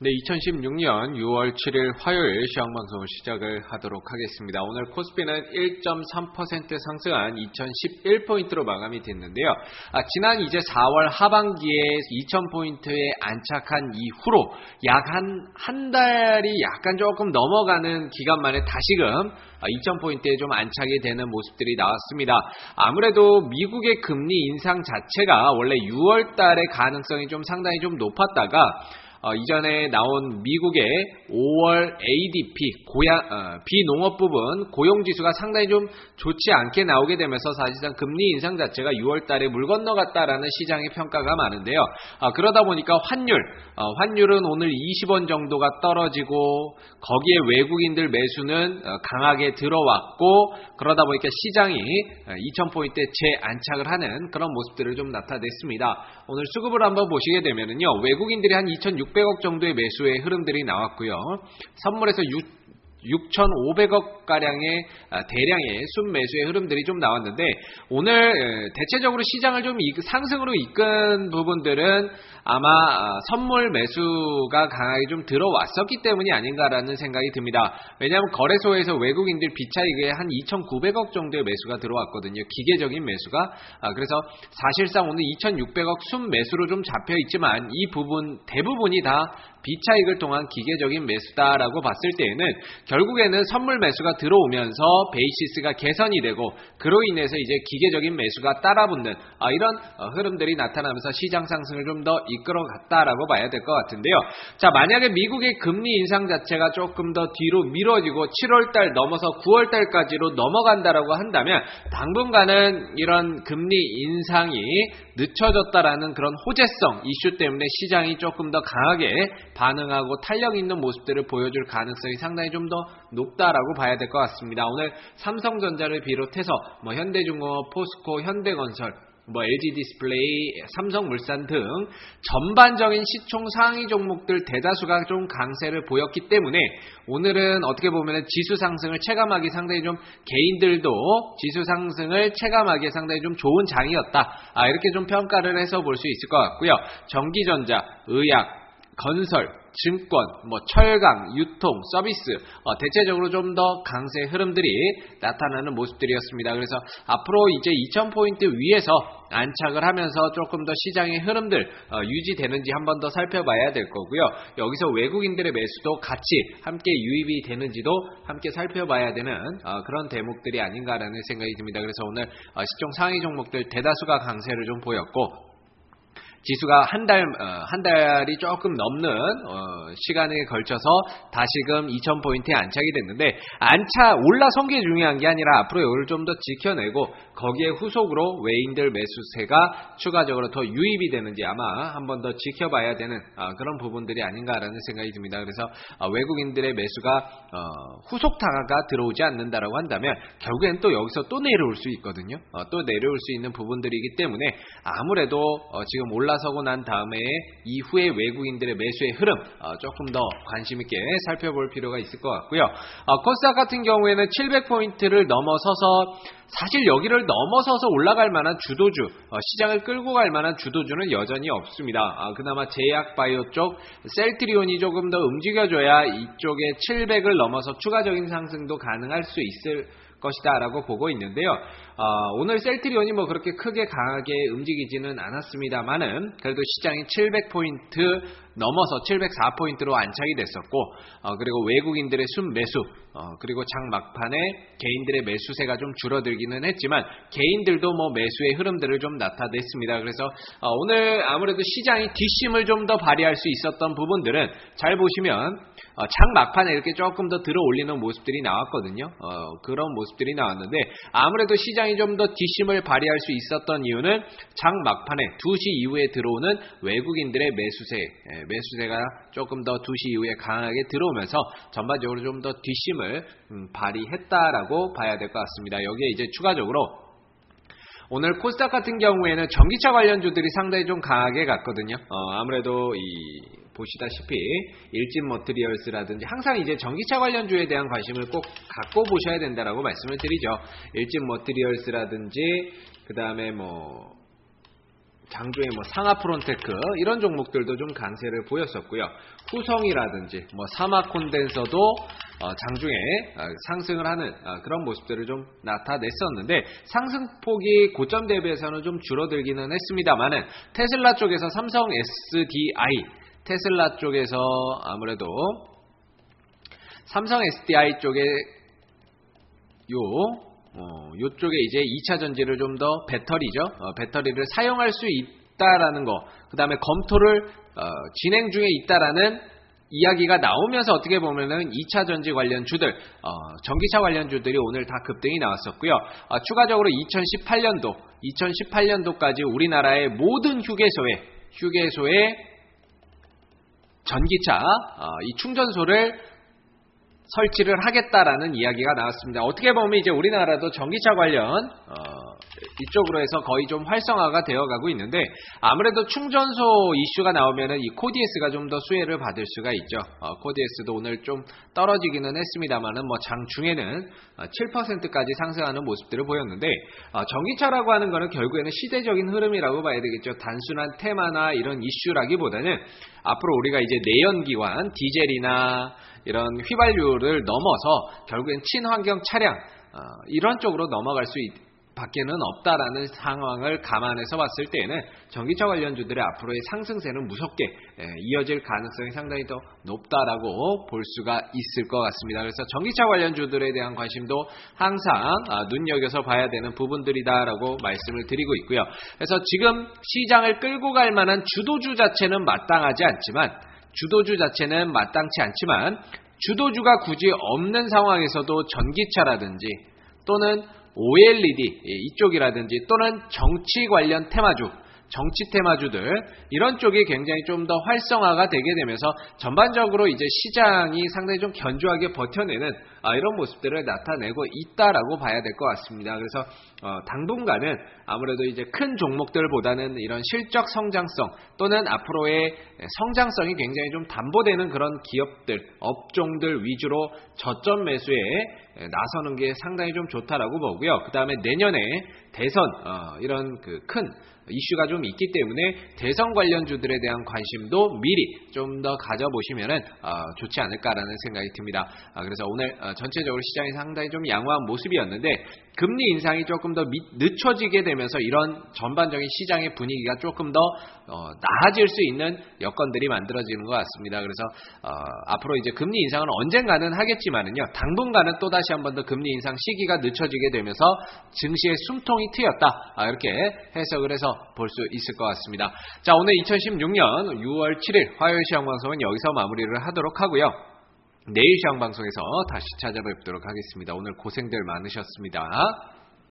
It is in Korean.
네, 2016년 6월 7일 화요일 시황방송을 시작을 하도록 하겠습니다. 오늘 코스피는 1.3% 상승한 2011포인트로 마감이 됐는데요. 지난 이제 4월 하반기에 2000포인트에 안착한 이후로 약 한 달이 약간 조금 넘어가는 기간 만에 다시금 2000포인트에 좀 안착이 되는 모습들이 나왔습니다. 아무래도 미국의 금리 인상 자체가 원래 6월 달의 가능성이 좀 상당히 좀 높았다가 이전에 나온 미국의 5월 ADP 비농업 부분 고용지수가 상당히 좀 좋지 않게 나오게 되면서 사실상 금리 인상 자체가 6월 달에 물 건너갔다라는 시장의 평가가 많은데요. 그러다 보니까 환율은 오늘 20원 정도가 떨어지고 거기에 외국인들 매수는 강하게 들어왔고 그러다 보니까 시장이 2000포인트에 재안착을 하는 그런 모습들을 좀 나타냈습니다. 오늘 수급을 한번 보시게 되면은요. 외국인들이 한 2600억 정도의 매수의 흐름들이 나왔고요. 선물에서 6,500억 가량의 대량의 순매수의 흐름들이 좀 나왔는데 오늘 대체적으로 시장을 좀 상승으로 이끈 부분들은 아마 선물 매수가 강하게 좀 들어왔었기 때문이 아닌가라는 생각이 듭니다. 왜냐하면 거래소에서 외국인들 비차익에 한 2,900억 정도의 매수가 들어왔거든요. 기계적인 매수가. 그래서 사실상 오늘 2,600억 순매수로 좀 잡혀 있지만 이 부분 대부분이 다 비차익을 통한 기계적인 매수다라고 봤을 때에는 결국에는 선물 매수가 들어오면서 베이시스가 개선이 되고 그로 인해서 이제 기계적인 매수가 따라붙는 이런 흐름들이 나타나면서 시장 상승을 좀 더 이끌어갔다라고 봐야 될 것 같은데요. 자, 만약에 미국의 금리 인상 자체가 조금 더 뒤로 미뤄지고 7월달 넘어서 9월달까지로 넘어간다라고 한다면 당분간은 이런 금리 인상이 늦춰졌다라는 그런 호재성 이슈 때문에 시장이 조금 더 강하게 반응하고 탄력 있는 모습들을 보여줄 가능성이 상당히 좀 더 높다라고 봐야 될 것 같습니다. 오늘 삼성전자를 비롯해서 현대중공업, 포스코, 현대건설, LG디스플레이, 삼성물산 등 전반적인 시총 상위 종목들 대다수가 좀 강세를 보였기 때문에 오늘은 어떻게 보면 지수 상승을 체감하기 상당히 좀 개인들도 지수 상승을 체감하기에 상당히 좀 좋은 장이었다. 이렇게 좀 평가를 해서 볼 수 있을 것 같고요. 전기전자, 의약, 건설, 증권, 철강, 유통, 서비스 대체적으로 좀 더 강세 흐름들이 나타나는 모습들이었습니다. 그래서 앞으로 이제 2000포인트 위에서 안착을 하면서 조금 더 시장의 흐름들 유지되는지 한 번 더 살펴봐야 될 거고요. 여기서 외국인들의 매수도 같이 함께 유입이 되는지도 함께 살펴봐야 되는 그런 대목들이 아닌가라는 생각이 듭니다. 그래서 오늘 시총 상위 종목들 대다수가 강세를 좀 보였고 지수가 한 달이 조금 넘는 시간에 걸쳐서 다시금 2000포인트에 안착이 됐는데 올라선 게 중요한 게 아니라 앞으로 이걸 좀 더 지켜내고 거기에 후속으로 외인들 매수세가 추가적으로 더 유입이 되는지 아마 한 번 더 지켜봐야 되는 그런 부분들이 아닌가라는 생각이 듭니다. 그래서 외국인들의 매수가 후속타가 들어오지 않는다라고 한다면 결국엔 또 여기서 또 내려올 수 있거든요. 또 내려올 수 있는 부분들이기 때문에 아무래도 지금 올라서고 난 다음에 이후에 외국인들의 매수의 흐름 조금 더 관심 있게 살펴볼 필요가 있을 것 같고요. 코스닥 같은 경우에는 700포인트를 넘어서서 사실 여기를 넘어서서 올라갈 만한 주도주, 시장을 끌고 갈 만한 주도주는 여전히 없습니다. 그나마 제약바이오 쪽 셀트리온이 조금 더 움직여줘야 이쪽에 700을 넘어서 추가적인 상승도 가능할 수 있을 것이다 라고 보고 있는데요. 오늘 셀트리온이 그렇게 크게 강하게 움직이지는 않았습니다만은 그래도 시장이 700포인트 넘어서 704포인트로 안착이 됐었고 그리고 외국인들의 순매수 그리고 장 막판에 개인들의 매수세가 좀 줄어들기는 했지만 개인들도 매수의 흐름들을 좀 나타냈습니다. 그래서 오늘 아무래도 시장이 뒷심을 좀 더 발휘할 수 있었던 부분들은 잘 보시면 장 막판에 이렇게 조금 더 들어 올리는 모습들이 나왔거든요. 그런 모습들이 나왔는데 아무래도 시장이 좀 더 뒷심을 발휘할 수 있었던 이유는 장 막판에 2시 이후에 들어오는 외국인들의 매수세가 조금 더 2시 이후에 강하게 들어오면서 전반적으로 좀 더 뒷심을 발휘했다라고 봐야 될 것 같습니다. 여기에 이제 추가적으로 오늘 코스닥 같은 경우에는 전기차 관련주들이 상당히 좀 강하게 갔거든요. 아무래도 보시다시피 일진 머티리얼스라든지 항상 이제 전기차 관련주에 대한 관심을 꼭 갖고 보셔야 된다라고 말씀을 드리죠. 일진 머티리얼스라든지 그 다음에 장중에 뭐 상하프론테크 이런 종목들도 좀 강세를 보였었고요. 후성이라든지 뭐 사마콘덴서도 장중에 상승을 하는 그런 모습들을 좀 나타냈었는데 상승폭이 고점 대비해서는 좀 줄어들기는 했습니다만은 테슬라 쪽에서 삼성 SDI 테슬라 쪽에서 아무래도 삼성 SDI 쪽에 요쪽에 이제 2차 전지를 좀 더 배터리를 사용할 수 있다라는 거, 그 다음에 검토를 진행 중에 있다라는 이야기가 나오면서 어떻게 보면은 2차 전지 관련 주들, 전기차 관련 주들이 오늘 다 급등이 나왔었고요. 추가적으로 2018년도까지 우리나라의 모든 휴게소에 전기차 이 충전소를 설치를 하겠다라는 이야기가 나왔습니다. 어떻게 보면 이제 우리나라도 전기차 관련 이쪽으로 해서 거의 좀 활성화가 되어가고 있는데 아무래도 충전소 이슈가 나오면은 이 코디에스가 좀 더 수혜를 받을 수가 있죠. 코디에스도 오늘 좀 떨어지기는 했습니다만은 뭐 장중에는 7%까지 상승하는 모습들을 보였는데 전기차라고 하는 거는 결국에는 시대적인 흐름이라고 봐야 되겠죠. 단순한 테마나 이런 이슈라기보다는 앞으로 우리가 이제 내연기관, 디젤이나 이런 휘발유를 넘어서 결국엔 친환경 차량 이런 쪽으로 넘어갈 수 밖에는 없다라는 상황을 감안해서 봤을 때에는 전기차 관련주들의 앞으로의 상승세는 무섭게 이어질 가능성이 상당히 더 높다라고 볼 수가 있을 것 같습니다. 그래서 전기차 관련주들에 대한 관심도 항상 눈여겨서 봐야 되는 부분들이다라고 말씀을 드리고 있고요. 그래서 지금 시장을 끌고 갈 만한 주도주 자체는 마땅치 않지만 주도주가 굳이 없는 상황에서도 전기차라든지 또는 OLED 이쪽이라든지 또는 정치 관련 정치 테마주들 이런 쪽이 굉장히 좀 더 활성화가 되게 되면서 전반적으로 이제 시장이 상당히 좀 견조하게 버텨내는 이런 모습들을 나타내고 있다라고 봐야 될 것 같습니다. 그래서 당분간은 아무래도 이제 큰 종목들보다는 이런 실적 성장성 또는 앞으로의 성장성이 굉장히 좀 담보되는 그런 기업들, 업종들 위주로 저점 매수에 나서는 게 상당히 좀 좋다라고 보고요. 그 다음에 내년에 대선 이런 그 큰 이슈가 좀 있기 때문에 대선 관련주들에 대한 관심도 미리 좀 더 가져보시면은 좋지 않을까라는 생각이 듭니다. 그래서 오늘 전체적으로 시장이 상당히 좀 양호한 모습이었는데 금리 인상이 조금 더 늦춰지게 되면서 이런 전반적인 시장의 분위기가 조금 더 나아질 수 있는 여건들이 만들어지는 것 같습니다. 그래서 앞으로 이제 금리 인상은 언젠가는 하겠지만은요, 당분간은 또 다시 한 번 더 금리 인상 시기가 늦춰지게 되면서 증시의 숨통이 트였다, 이렇게 해석을 해서 볼 수 있을 것 같습니다. 자, 오늘 2016년 6월 7일 화요일 시황 방송은 여기서 마무리를 하도록 하고요. 내일 시황 방송에서 다시 찾아뵙도록 하겠습니다. 오늘 고생들 많으셨습니다.